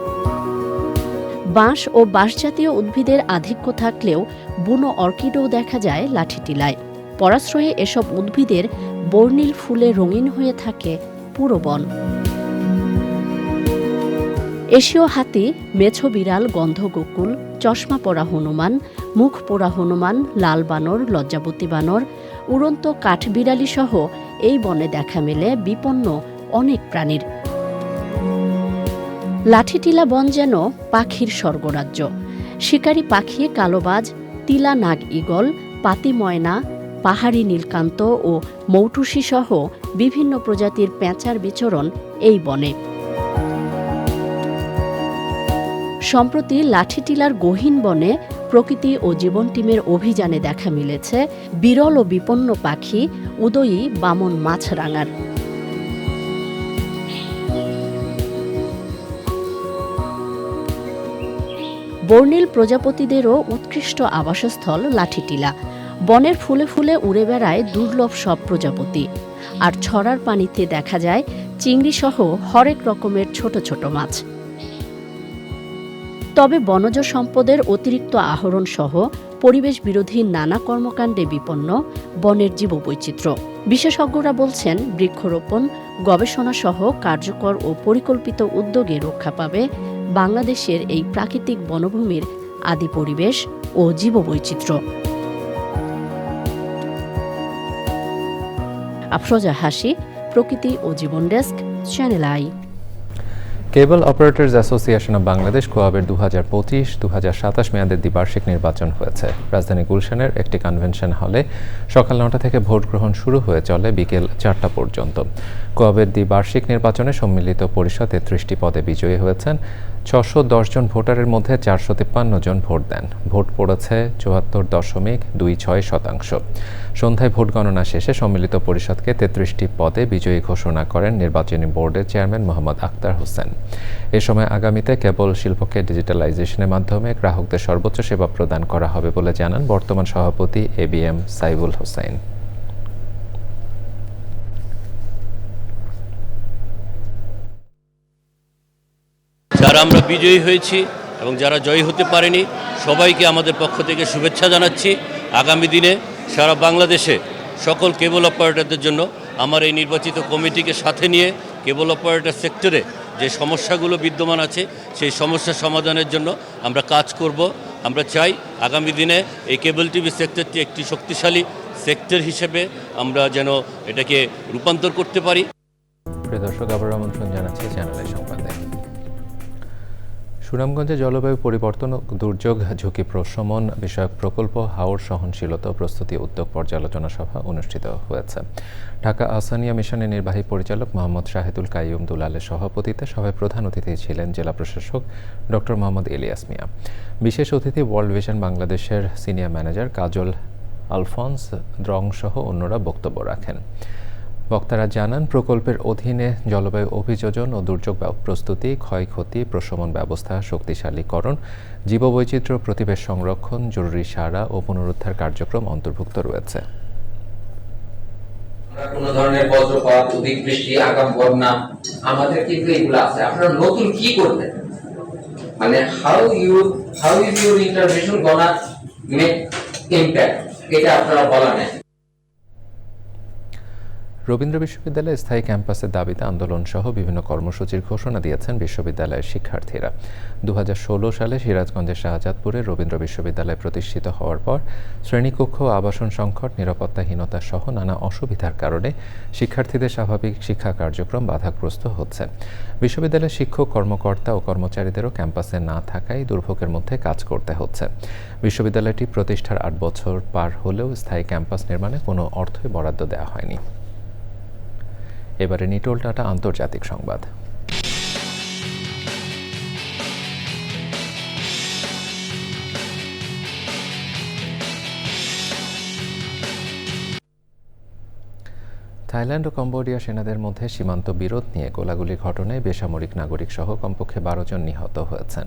[SPEAKER 19] বাঁশ ও বাঁশজাতীয় উদ্ভিদের আধিক্য থাকলেও বুনো অর্কিডও দেখা যায় লাঠিটিলায়। পরাশ্রয়ে এসব উদ্ভিদের বর্ণিল ফুলে রঙিন হয়ে থাকে পুরো বন। এশীয় হাতি, মেছো বিড়াল, গন্ধগোকুল, চশমা পরা হনুমান, মুখ পোড়া হনুমান, লাল বানর, লজ্জাবতী বানর, উড়ন্ত কাঠবিড়ালি সহ এই বনে দেখা মেলে বিপন্ন অনেক প্রাণীর। লাঠিটিলা বন যেন পাখির স্বর্গরাজ্য। শিকারী পাখি, কালোবাজ, তিলা নাগ ঈগল, পাতি ময়না, পাহাড়ি নীলকান্ত ও মৌটুসি সহ বিভিন্ন প্রজাতির পেঁচার বিচরণ এই বনে। সম্প্রতি লাঠিটিলার গহীন বনে প্রকৃতি ও জীবন টিমের অভিযানে দেখা মিলেছে বিরল ও বিপন্ন পাখি উদয়ী বামন মাছরাঙার। বর্ণিল প্রজাপতিদেরও উৎকৃষ্ট আবাসস্থল লাঠিটিলা। বনের ফুলে ফুলে উড়ে বেড়ায় দুর্লভ সব প্রজাপতি। আর ছড়ার পানিতে দেখা যায় চিংড়ি সহ হরেক রকমের ছোট ছোট মাছ। তবে বনজ সম্পদের অতিরিক্ত আহরণ সহ পরিবেশ বিরোধী নানা কর্মকাণ্ডে বিপন্ন বনের জীববৈচিত্র্য। বিশেষজ্ঞরা বলছেন, বৃক্ষরোপণ, গবেষণা সহ কার্যকর ও পরিকল্পিত উদ্যোগে রক্ষা পাবে বাংলাদেশের এই প্রাকৃতিক বনভূমির আদি পরিবেশ ও জীববৈচিত্র্য। আফরোজা হাসি, প্রকৃতি ও জীবন ডেস্ক, চ্যানেল আই।
[SPEAKER 1] কেবল অপারেটর্স অ্যাসোসিয়েশন অব বাংলাদেশ কোয়াবের 2025-2027 মেয়াদের দ্বিবার্ষিক নির্বাচন হয়েছে। রাজধানী গুলশানের একটি কনভেনশন হলে সকাল 9টা থেকে ভোট গ্রহণ শুরু হয়ে চলে বিকেল 4টা পর্যন্ত। কোয়াবের দ্বিবার্ষিক নির্বাচনে সম্মিলিত পরিষদ 33টি পদে বিজয়ী হয়েছেন। 610 জন ভোটারের মধ্যে 453 জন ভোট দেন। ভোট পড়েছে 74.26%। সন্ধ্যায় ভোট গণনা শেষে সম্মিলিত পরিষদকে 33টি পদে বিজয়ী ঘোষণা করেন নির্বাচনী বোর্ডের চেয়ারম্যান মোহাম্মদ আক্তার হোসেন। এ সময় আগামীতে কেবল শিল্পকে ডিজিটালাইজেশনের মাধ্যমে গ্রাহকদের সর্বোচ্চ সেবা প্রদান করা হবে বলে জানান বর্তমান সভাপতি ABM সাইবুল হোসেন।
[SPEAKER 2] যারা আমরা বিজয়ী হয়েছি এবং যারা জয়ী হতে পারেনি সবাইকে আমাদের পক্ষ থেকে শুভেচ্ছা জানাচ্ছি। আগামী দিনে সারা বাংলাদেশে সকল কেবল অপারেটরদের জন্য আমার এই নির্বাচিত কমিটিকে সাথে নিয়ে কেবল অপারেটর সেক্টরে যে সমস্যাগুলো বিদ্যমান আছে সেই সমস্যা সমাধানের জন্য আমরা কাজ করব। আমরা চাই আগামী দিনে এই কেবল টিভি সেক্টরটি একটি শক্তিশালী সেক্টর হিসেবে আমরা যেন এটাকে রূপান্তর করতে পারি।
[SPEAKER 1] প্রিয় দর্শক, আবার আমন্ত্রণ জানাচ্ছি চ্যানেলের সংবাদে। সুনামগঞ্জে জলবায়ু পরিবর্তন ও দুর্যোগ ঝুঁকি প্রশমন বিষয়ক প্রকল্প হাওর সহনশীলতা প্রস্তুতি উদ্যোগ পর্যালোচনা সভা অনুষ্ঠিত হয়েছে। ঢাকা আহসানিয়া মিশনের নির্বাহী পরিচালক মোহাম্মদ শাহিদুল কাইয়ুম দুলালের সভাপতিত্বে সভায় প্রধান অতিথি ছিলেন জেলা প্রশাসক ডক্টর মোহাম্মদ ইলিয়াস মিয়া। বিশেষ অতিথি ওয়ার্ল্ড ভিশন বাংলাদেশের সিনিয়র ম্যানেজার কাজল আলফন্স দ্রং সহ অন্যরা বক্তব্য রাখেন। বক্তারা জানান, প্রকল্পের অধীনে জলবায়ু অভিযোজন ও দুর্যোগ প্রস্তুতি, ক্ষয়ক্ষতি প্রশমন ব্যবস্থা শক্তিশালীকরণ, জীববৈচিত্র্য প্রতিবেশ সংরক্ষণ, জরুরি সাড়া ও পুনরুদ্ধার কার্যক্রম অন্তর্ভুক্ত রয়েছে।
[SPEAKER 3] কোনো ধরনের বজ্রপাত, অধিক বৃষ্টি, আগাম বন্যা, আমাদের কিন্তু এগুলো আছে। আপনারা নতুন কি করবেন, মানে how is your intervention gonna make impact, এটা আপনারা বলা নেই।
[SPEAKER 1] রবীন্দ্র বিশ্ববিদ্যালয়ে স্থায়ী ক্যাম্পাসের দাবিতে আন্দোলন সহ বিভিন্ন কর্মসূচির ঘোষণা দিয়েছেন বিশ্ববিদ্যালয়ের শিক্ষার্থীরা। 2016 সালে সিরাজগঞ্জের শাহজাদপুরে রবীন্দ্র বিশ্ববিদ্যালয় প্রতিষ্ঠিত হওয়ার পর শ্রেণীকক্ষ ও আবাসন সংকট, নিরাপত্তাহীনতা সহ নানা অসুবিধার কারণে শিক্ষার্থীদের স্বাভাবিক শিক্ষা কার্যক্রম বাধাগ্রস্ত হচ্ছে। বিশ্ববিদ্যালয়ের শিক্ষক, কর্মকর্তা ও কর্মচারীদেরও ক্যাম্পাসে না থাকায় দুর্ভোগের মধ্যে কাজ করতে হচ্ছে। বিশ্ববিদ্যালয়টি প্রতিষ্ঠার 8 বছর পার হলেও স্থায়ী ক্যাম্পাস নির্মাণে কোনো অর্থই বরাদ্দ দেওয়া হয়নি। এবারে নিটোল টাটা আন্তর্জাতিক সংবাদ। থাইল্যান্ড ও কম্বোডিয়া সেনাদের মধ্যে সীমান্ত বিরোধ নিয়ে গোলাগুলির ঘটনায় বেসামরিক নাগরিক সহ কমপক্ষে 12 জন নিহত হয়েছেন।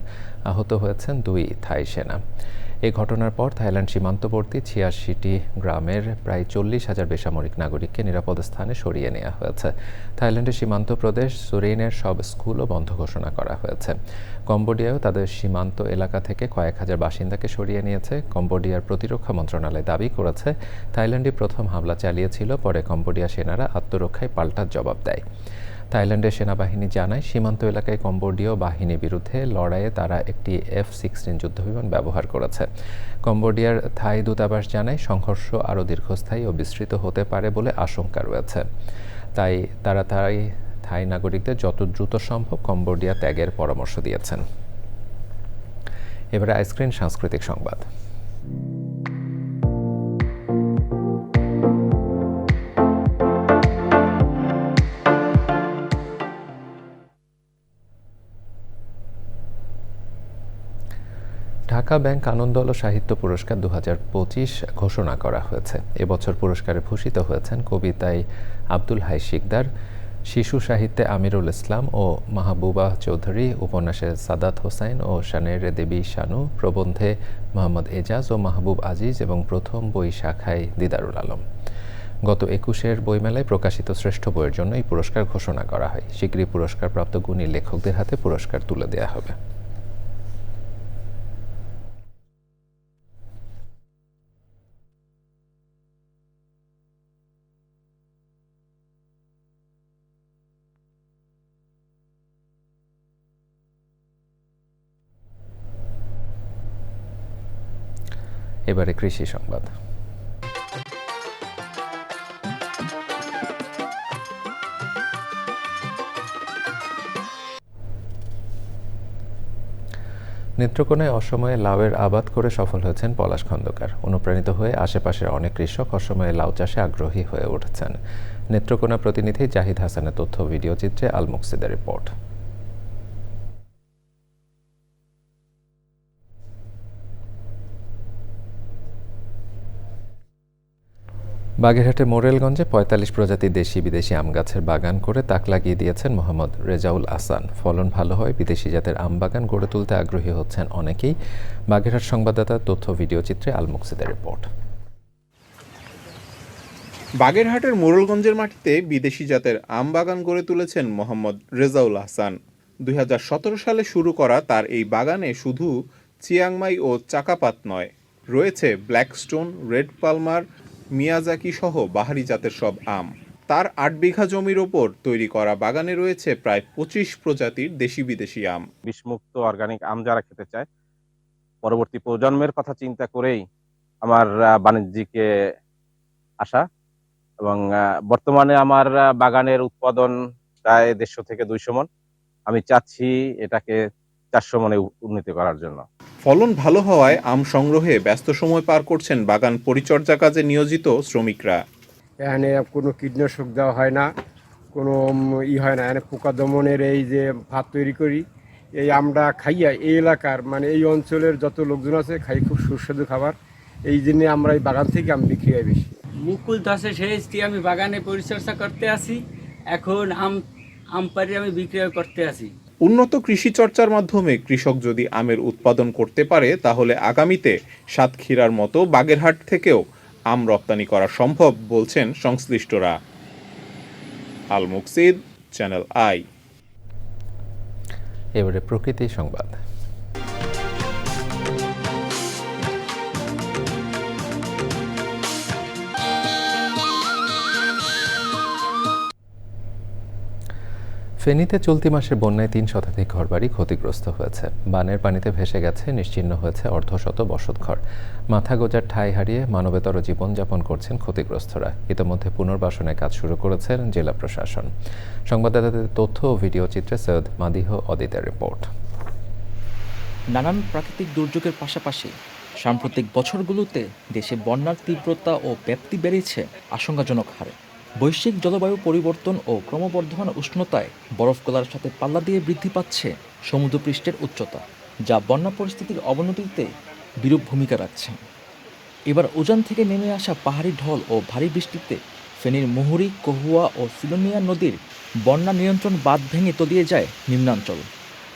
[SPEAKER 1] আহত হয়েছেন 2 থাই সেনা। এই ঘটনার পর থাইল্যান্ড সীমান্তবর্তী 86টি গ্রামের প্রায় 40,000 বেসামরিক নাগরিককে নিরাপদ স্থানে সরিয়ে নেওয়া হয়েছে। থাইল্যান্ডের সীমান্ত প্রদেশ সুরেইনের সব স্কুলও বন্ধ ঘোষণা করা হয়েছে। কম্বোডিয়াও তাদের সীমান্ত এলাকা থেকে কয়েক হাজার বাসিন্দাকে সরিয়ে নিয়েছে। কম্বোডিয়ার প্রতিরক্ষা মন্ত্রণালয় দাবি করেছে, থাইল্যান্ডে প্রথম হামলা চালিয়েছিল, পরে কম্বোডিয়া সেনারা আত্মরক্ষায় পাল্টা জবাব দেয়। থাইল্যান্ডের সেনাবাহিনী জানায়, সীমান্ত এলাকায় কম্বোডীয় বাহিনীর বিরুদ্ধে লড়াইয়ে তারা একটি F-16 যুদ্ধবিমান ব্যবহার করেছে। কম্বোডিয়ার থাই দূতাবাস জানায়, সংঘর্ষ আরও দীর্ঘস্থায়ী ও বিস্তৃত হতে পারে বলে আশঙ্কা রয়েছে। তাই তারা থাই নাগরিকদের যত দ্রুত সম্ভব কম্বোডিয়া ত্যাগের পরামর্শ দিয়েছেন। এবারে আইসক্রিন সাংস্কৃতিক সংবাদ। ঢাকা ব্যাংক আনন্দআলো সাহিত্য পুরস্কার 2025 ঘোষণা করা হয়েছে। এবছর পুরস্কারে ভূষিত হয়েছেন কবিতায় আব্দুল হাই শিকদার, শিশু সাহিত্যে আমিরুল ইসলাম ও মাহবুবা চৌধুরী, উপন্যাসে সাদাত হোসাইন ও শানের দেবী শানু, প্রবন্ধে মোহাম্মদ এজাজ ও মাহবুব আজিজ এবং প্রথম বই শাখায় দিদারুল আলম। গত 21 বইমেলায় প্রকাশিত শ্রেষ্ঠ বইয়ের জন্য এই পুরস্কার ঘোষণা করা হয়। শীঘ্রই পুরস্কারপ্রাপ্ত গুণী লেখকদের হাতে পুরস্কার তুলে দেওয়া হবে। এবারে কৃষি সংবাদ। নেত্রকোনায় অসময়ে লাউয়ের আবাদ করে সফল হয়েছেন পলাশ খন্দকার। অনুপ্রাণিত হয়ে আশেপাশের অনেক কৃষক অসময়ে লাউ চাষে আগ্রহী হয়ে উঠেছেন। নেত্রকোনা প্রতিনিধি জাহিদ হাসানের তথ্য ভিডিও চিত্রে আল মুকসিদের রিপোর্ট। বাগেরহাটের মোরেলগঞ্জে 45 প্রজাতির দেশি বিদেশি আম গাছের বাগান করে তাক লাগিয়ে দিয়েছেন মোহাম্মদ রেজাউল আহসান। ফলন ভালো হয় বিদেশি জাতের আম বাগান গড়ে তুলতে আগ্রহী হচ্ছেন অনেকেই। বাগেরহাট সংবাদদাতার তথ্য ভিডিও চিত্রে আল মুকসিদের রিপোর্ট।
[SPEAKER 4] বাগেরহাটের মোরেলগঞ্জের মাটিতে বিদেশি জাতের আম বাগান গড়ে তুলেছেন মোহাম্মদ রেজাউল আহসান। 2017 সালে শুরু করা তার এই বাগানে শুধু চিয়াংমাই ও চাকাপাত নয়, রয়েছে ব্ল্যাকস্টোন, রেড পালমার, মিয়াজাকি সহ বাহারি জাতের সব আম। তার 8 বিঘা জমির ওপর তৈরি করা বাগানে রয়েছে প্রায় 25 প্রজাতির দেশি বিদেশি আম।
[SPEAKER 5] বিষমুক্ত অর্গানিক আম যারা খেতে চায়, পরবর্তী প্রজন্মের কথা চিন্তা করেই আমার বাণিজ্যিকে আসা, এবং বর্তমানে আমার বাগানের উৎপাদন প্রায় 150 থেকে 200 মণ। আমি চাচ্ছি এটাকে 400 মণে উন্নীত করার জন্য।
[SPEAKER 4] ফলন ভালো হওয়ায় আম সংগ্রহে ব্যস্ত সময় পার করছেন বাগান পরিচর্যা কাজে নিয়োজিত শ্রমিকরা।
[SPEAKER 6] এখানে কোনো কীটনাশক দেওয়া হয় না, কোনো হয় না। এখানে পোকা দমনের এই যে ভাত তৈরি করি, এই আমরা খাইয়া এই এলাকার এই অঞ্চলের যত লোকজন আছে খাই খুব সুস্বাদু খাবার। এই জন্য আমরা এই বাগান থেকে আম বিক্রি হয় বেশি।
[SPEAKER 7] মুকুল দাসের সেচটি আমি বাগানে পরিচর্যা করতে আসি, এখন আম পারি আমি বিক্রয় করতে আসি।
[SPEAKER 4] উন্নত কৃষি চর্চার মাধ্যমে কৃষক যদি আমের উৎপাদন করতে পারে, তাহলে আগামীতে সাতক্ষীরার মতো বাগেরহাট থেকেও আম রপ্তানি করা সম্ভব বলছেন সংশ্লিষ্টরা। আল মুকসিদ, চ্যানেল আই।
[SPEAKER 1] এবারে প্রকৃতি সংবাদ। ফেনীতে চলতি মাসের বন্যায় ৩ শতাধিক ঘরবাড়ি ক্ষতিগ্রস্ত হয়েছে। বানের পানিতে ভেসে গেছে, নিশ্চিহ্ন হয়েছে অর্ধশত বসতঘর। মাথা গোঁজার ঠাঁই হারিয়ে মানবেতর জীবনযাপন করছেন ক্ষতিগ্রস্তরা। ইতিমধ্যে পুনর্বাসনের কাজ শুরু করেছেন জেলা প্রশাসন। সংবাদদাতাদের তথ্য ও ভিডিও চিত্রে সৈয়দ মাদিহ অদিতের রিপোর্ট।
[SPEAKER 8] নানান প্রাকৃতিক দুর্যোগের পাশাপাশি সাম্প্রতিক বছরগুলোতে দেশে বন্যার তীব্রতা ও ব্যাপ্তি বেড়েছে আশঙ্কাজনক হারে। বৈশ্বিক জলবায়ু পরিবর্তন ও ক্রমবর্ধমান উষ্ণতায় বরফ গলার সাথে পাল্লা দিয়ে বৃদ্ধি পাচ্ছে সমুদ্রপৃষ্ঠের উচ্চতা, যা বন্যা পরিস্থিতির অবনতিতে বিরূপ ভূমিকা রাখছে। এবার উজান থেকে নেমে আসা পাহাড়ি ঢল ও ভারী বৃষ্টিতে ফেনীর মুহুরী, কহুয়া ও সিলোনিয়া নদীর বন্যা নিয়ন্ত্রণ বাঁধ ভেঙে তলিয়ে যায় নিম্নাঞ্চল।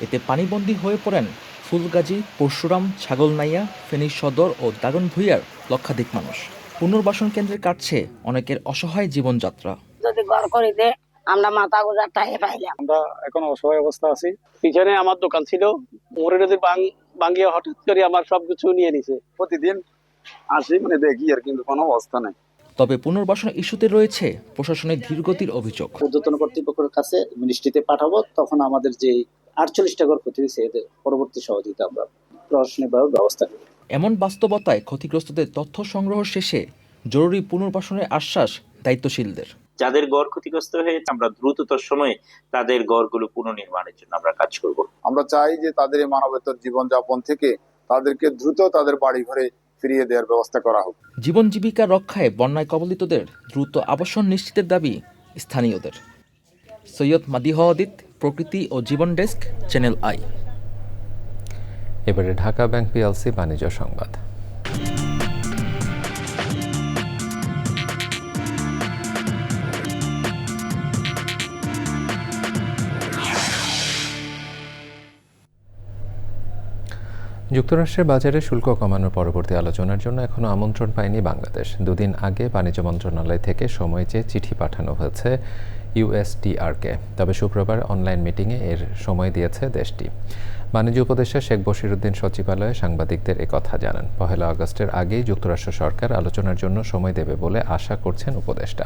[SPEAKER 8] এতে পানিবন্দী হয়ে পড়েন ফুলগাজী, পরশুরাম, ছাগলনাইয়া, ফেনী সদর ও দাগনভূঞার লক্ষাধিক মানুষ। পুনর্বাসন কেন্দ্রে কাটছে অনেকের অসহায় জীবনযাত্রা।
[SPEAKER 9] যদি ঘর করে দে আমরা মাথা গোজার টাইয়ে পাইলাম।
[SPEAKER 10] আমরা এখন অসহায় অবস্থা আছি। পিছনে আমার দোকান ছিল, মোরে নদীর ভাঙ্গিয়ে হঠাৎ করে আমার সবকিছু নিয়ে নিছে। প্রতিদিন আসি দেখি আর কিন্তু কোনো অবস্থা নেই।
[SPEAKER 8] তবে পুনর্বাসন ইস্যুতে রয়েছে প্রশাসনের ধীরগতির অভিযোগ।
[SPEAKER 12] ঊর্ধ্বতন কর্তৃপক্ষের কাছে মিনিস্ট্রিতে পাঠাবো, তখন আমাদের যে 48টা ঘর ক্ষতি হয়েছে এদের পরবর্তী সহযোগিতা আমরা প্রশাসনিকভাবে ব্যবস্থা নেব।
[SPEAKER 8] এমন বাস্তবতায় ক্ষতিগ্রস্তদের তথ্য সংগ্রহ শেষে জরুরি পুনর্বাসনের আশ্বাস দায়িত্বশীলদের।
[SPEAKER 13] যাদের গড় ক্ষতিগ্রস্ত হয়েছে আমরা দ্রুততর সময়ে তাদের গড়গুলো পুনর্নির্মাণের জন্য আমরা কাজ করব।
[SPEAKER 26] আমরা চাই যে তাদের এই মানবেতর জীবনযাপন থেকে তাদেরকে দ্রুত তাদের বাড়ি ঘরে ফিরিয়ে দেওয়ার ব্যবস্থা করা হোক।
[SPEAKER 8] জীবন জীবিকা রক্ষায় বন্যায় কবলিতদের দ্রুত আবাসন নিশ্চিতের দাবি স্থানীয়দের। সৈয়দ মাদিহ অদিত, প্রকৃতি ও জীবন ডেস্ক, চ্যানেল আই।
[SPEAKER 1] এবারে ঢাকা ব্যাংক পিএলসি বাণিজ্য সংবাদ। যুক্তরাষ্ট্রের বাজারে শুল্ক কমানোর পরবর্তী আলোচনার জন্য এখনও আমন্ত্রণ পায়নি বাংলাদেশ। দুদিন আগে বাণিজ্য মন্ত্রণালয় থেকে সময় চেয়ে চিঠি পাঠানো হয়েছে ইউএসটিআরকে। তবে শুক্রবার অনলাইন মিটিংয়ে এর সময় দিয়েছে দেশটি। বাণিজ্য উপদেষ্টা শেখ বশিরউদ্দিন সচিবালয়ে সাংবাদিকদের একথা জানান। 1 আগস্টের আগেই যুক্তরাষ্ট্র সরকার আলোচনার জন্য সময় দেবে বলে আশা করছেন উপদেষ্টা।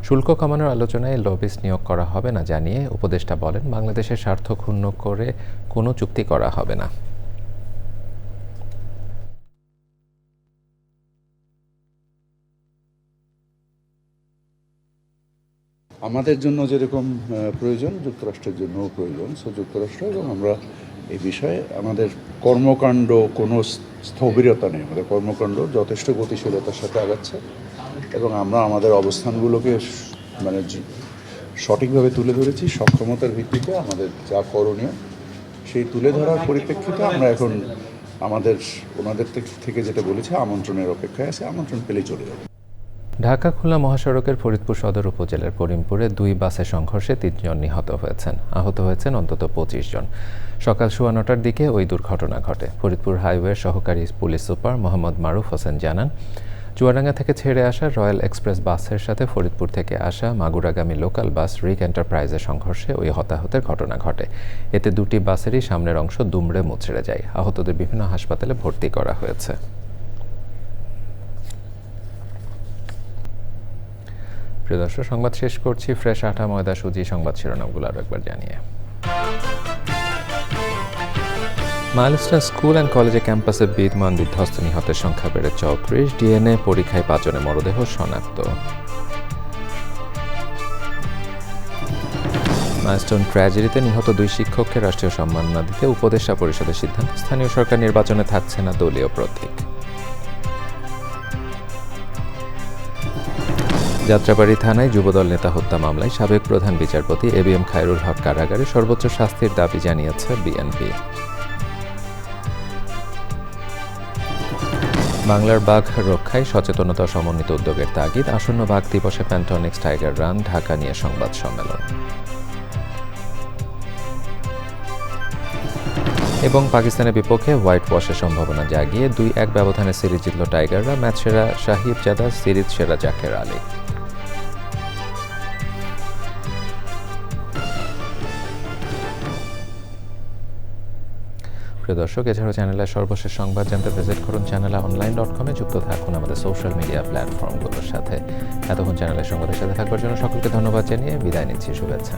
[SPEAKER 1] শুল্ক কমানোর আলোচনায় লবিস্ট নিয়োগ করা হবে না জানিয়ে উপদেষ্টা বলেন, বাংলাদেশের স্বার্থ ক্ষুণ্ণ করে কোনো চুক্তি করা হবে না।
[SPEAKER 27] আমাদের জন্য যেরকম প্রয়োজন যুক্তরাষ্ট্রের জন্যও প্রয়োজন। যুক্তরাষ্ট্র এবং আমরা এই বিষয়ে আমাদের কর্মকাণ্ড কোনো স্থবিরতা নেই। আমাদের কর্মকাণ্ড যথেষ্ট গতিশীলতার সাথে আগাচ্ছে এবং আমরা আমাদের অবস্থানগুলোকে সঠিকভাবে তুলে ধরেছি। সক্ষমতার ভিত্তিতে আমাদের যা করণীয় সেই তুলে ধরার পরিপ্রেক্ষিতে আমরা এখন ওনাদের থেকে যেটা বলেছি আমন্ত্রণের অপেক্ষায় আছে। আমন্ত্রণ পেলেই চলে যাবে।
[SPEAKER 1] ঢাকা খুলনা মহাসড়কের ফরিদপুর সদর উপজেলার করিমপুরে 2 বাসের সংঘর্ষে 3 জন নিহত হয়েছেন। আহত হয়েছেন অন্তত 25 জন। সকাল 9:15টার দিকে ওই দুর্ঘটনা ঘটে। ফরিদপুর হাইওয়ের সহকারী পুলিশ সুপার মোহাম্মদ মারুফ হোসেন জানান, চুয়াডাঙ্গা থেকে ছেড়ে আসা রয়্যাল এক্সপ্রেস বাসের সাথে ফরিদপুর থেকে আসা মাগুরাগামী লোকাল বাস রিক এন্টারপ্রাইজের সংঘর্ষে ওই হতাহতের ঘটনা ঘটে। এতে 2টি বাসেরই সামনের অংশ দুমড়ে মুচড়ে যায়। আহতদের বিভিন্ন হাসপাতালে ভর্তি করা হয়েছে। প্রিয় দর্শক, সংবাদ শেষ করছি ফ্রেশ আটা ময়দা সুজি সংবাদ শিরোনামগুলো আরও একবার জানিয়ে। মাইলস্টোন স্কুল অ্যান্ড কলেজে ক্যাম্পাসে বিদ্যমান বিধ্বস্ত নিহতের সংখ্যা বেড়ে 34। ডিএনএ পরীক্ষায় 5 জনের মরদেহ শনাক্ত। মাইলস্টোন ট্র্যাজেডিতে নিহত 2 শিক্ষককে রাষ্ট্রীয় সম্মাননা দিতে উপদেষ্টা পরিষদের সিদ্ধান্ত। স্থানীয় সরকার নির্বাচনে থাকছে না দলীয় প্রতীক। যাত্রাবাড়ী থানায় যুবদল নেতা হত্যা মামলায় সাবেক প্রধান বিচারপতি এবিএম খায়রুল হক কারাগারে সর্বোচ্চ শাস্তির দাবি জানিয়েছে বিএনপি। বাংলার বাঘ রক্ষায় সচেতনতা সমন্বিত উদ্যোগের তাগিদ। আসন্ন বাঘ দিবসে প্যান্টনিক্স টাইগার রান ঢাকা নিয়ে সংবাদ সম্মেলন। এবং পাকিস্তানের বিপক্ষে হোয়াইট ওয়াশের সম্ভাবনা জাগিয়ে 2-1 ব্যবধানে সিরিজ জিতল টাইগাররা। ম্যাচ সেরা শাহিব জাদা, সিরিজ সেরা জাকের আলী। প্রিয় দর্শক, এছাড়াও চ্যানেলের সর্বশেষ সংবাদ জানতে ভিজিট করুন chanelaonline.com-এ। যুক্ত থাকুন আমাদের সোশ্যাল মিডিয়া প্ল্যাটফর্মগুলোর সাথে। এতক্ষণ চ্যানেলের সংবাদের সাথে থাকবার জন্য সকলকে ধন্যবাদ জানিয়ে বিদায় নিচ্ছি। শুভেচ্ছা।